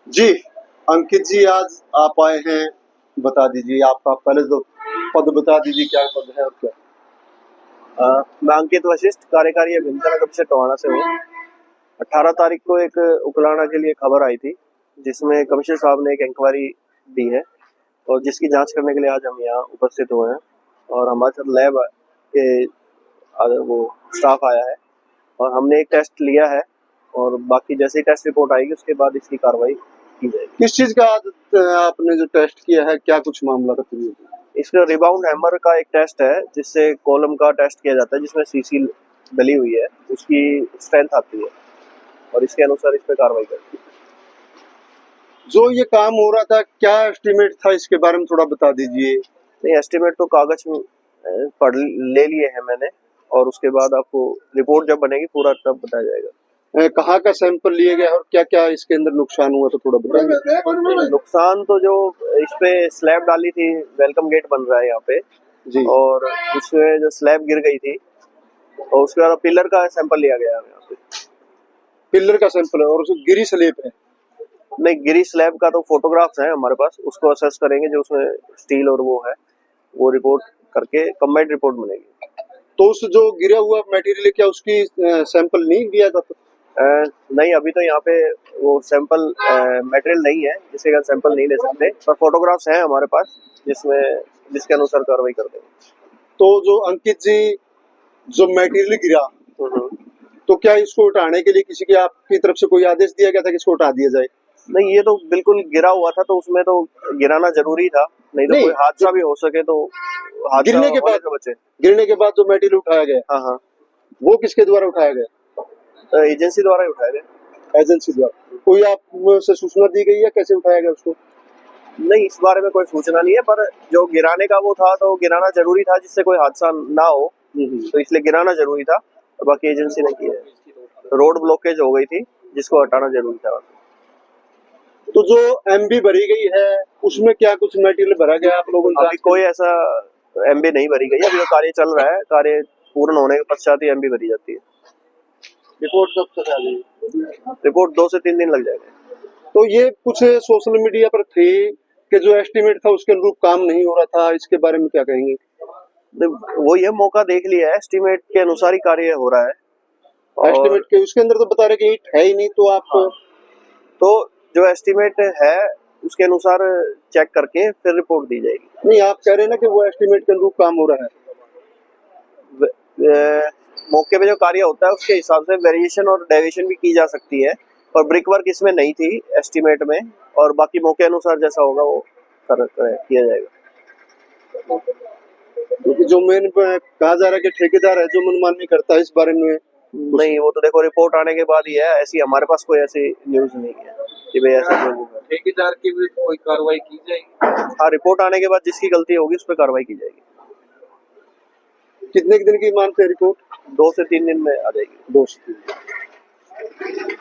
जी, अंकित जी आज आप आए हैं, बता दीजिए आपका पहले तो पद बता दीजिए, क्या पद है और क्या? मैं अंकित वशिष्ठ, कार्यकारी अभियंता नगर परिषद टोहाना से हूँ। 18 तारीख को एक उकलाना के लिए खबर आई थी, जिसमें कमिश्नर साहब ने एक इंक्वायरी दी है और जिसकी जांच करने के लिए आज हम यहाँ उपस्थित हुए हैं। और हमारे साथ लैब के वो स्टाफ आया है और हमने एक टेस्ट लिया है और बाकी जैसे ही टेस्ट रिपोर्ट आएगी उसके बाद इसकी कार्रवाई की जाएगी। किस चीज का आज आपने जो टेस्ट किया है, क्या कुछ मामला था? इसका रिबाउंड हैमर का एक टेस्ट है, जिससे कॉलम का टेस्ट किया जाता है, जिसमें सीसी डली हुई है, उसकी स्ट्रेंथ आती है और इसके अनुसार इस पे कार्रवाई करती है। जो ये काम हो रहा था, क्या एस्टीमेट था इसके बारे में थोड़ा बता दीजिए। नहीं, एस्टीमेट तो कागज में पढ़ ले लिए हैं मैंने और उसके बाद आपको रिपोर्ट जब बनेगी पूरा तब बताया जाएगा। कहाँ का सैंपल लिए गया और क्या क्या इसके अंदर नुकसान हुआ तो थोड़ा बताइए। नुकसान तो जो इस पे स्लैब डाली थी, वेलकम गेट बन रहा है यहाँ पे जी, और उसमें जो स्लैब गिर गई थी और उसके बाद पिलर का सैंपल लिया गया है यहाँ पे। पिलर का सैंपल है और उसको गिरी स्लेब है। नहीं, गिरी स्लैब का तो फोटोग्राफ्स हैं हमारे पास, उसको असेस करेंगे, जो उसमें स्टील और वो है वो रिपोर्ट करके कंबाइंड रिपोर्ट बनेगी। तो उस जो गिरा हुआ मटेरियल क्या उसकी सैंपल नहीं दिया था? नहीं, अभी तो यहाँ पे वो सैंपल मटेरियल नहीं है जिसके कारण सैंपल नहीं ले सकते, पर फोटोग्राफ्स हैं हमारे पास जिसके अनुसार कार्रवाई कर देंगे। तो जो अंकित जी जो मटेरियल गिरा, तो क्या इसको उठाने के लिए किसी की आपकी तरफ से कोई आदेश दिया गया था कि इसको उठा दिया जाए? नहीं, ये तो बिल्कुल गिरा हुआ था, तो उसमें तो गिराना जरूरी था, नहीं तो कोई हादसा भी हो सके, तो गिरने के बाद बचे। गिरने के बाद जो मटेरियल उठाया गया, हाँ हाँ, वो किसके द्वारा उठाया गया? एजेंसी द्वारा ही उठाया गया। एजेंसी द्वारा। कोई आपसे सूचना दी गई है कैसे उठाया गया उसको? नहीं, इस बारे में कोई सूचना नहीं है, पर जो गिराने का वो था तो गिराना जरूरी था जिससे कोई हादसा ना हो, तो इसलिए गिराना जरूरी था। बाकी एजेंसी ने किया है। रोड ब्लॉकेज हो गई थी जिसको हटाना जरूरी था। तो जो एमबी भरी गई है उसमें क्या कुछ मटेरियल भरा गया आप लोगों ने? अभी कोई ऐसा एमबी नहीं भरी गई, अभी तो कार्य चल रहा है, कार्य पूर्ण होने के पश्चात ही एमबी भरी जाती है। रिपोर्ट कब तक आ जाएगी? रिपोर्ट 2 से 3 दिन लग जाएगा। तो ये कुछ सोशल मीडिया पर थी कि जो एस्टीमेट था उसके अनुरूप काम नहीं हो रहा था, इसके बारे में क्या कहेंगे? वो ये मौका देख लिया है, एस्टीमेट के अनुसार ही कार्य हो रहा है। एस्टीमेट के उसके अंदर तो बता रहे कि ईंट है ही नहीं, तो आप तो जो एस्टीमेट है उसके अनुसार चेक करके फिर रिपोर्ट दी जाएगी। नहीं, आप कह रहे हैं ना कि वो एस्टीमेट के अनुरूप काम हो रहा है। मौके पे जो कार्य होता है उसके हिसाब से वेरिएशन और डेविएशन भी की जा सकती है, और ब्रिक वर्क इसमें नहीं थी एस्टीमेट में, और बाकी मौके अनुसार जैसा होगा वो किया जाएगा। क्योंकि जो मेन कहा जा रहा है कि ठेकेदार है जो मनमानी करता है, इस बारे में नहीं, वो तो देखो रिपोर्ट आने के बाद ही है, ऐसी हमारे पास कोई ऐसी न्यूज नहीं है कि भाई ऐसा ठेकेदार की भी कोई कार्रवाई की जाएगी। हाँ, रिपोर्ट आने के बाद जिसकी गलती होगी उस पर कार्रवाई की जाएगी। कितने दिन की मानते हैं रिपोर्ट? 2 से 3 दिन में आ जाएगी। 2 से 3 दिन।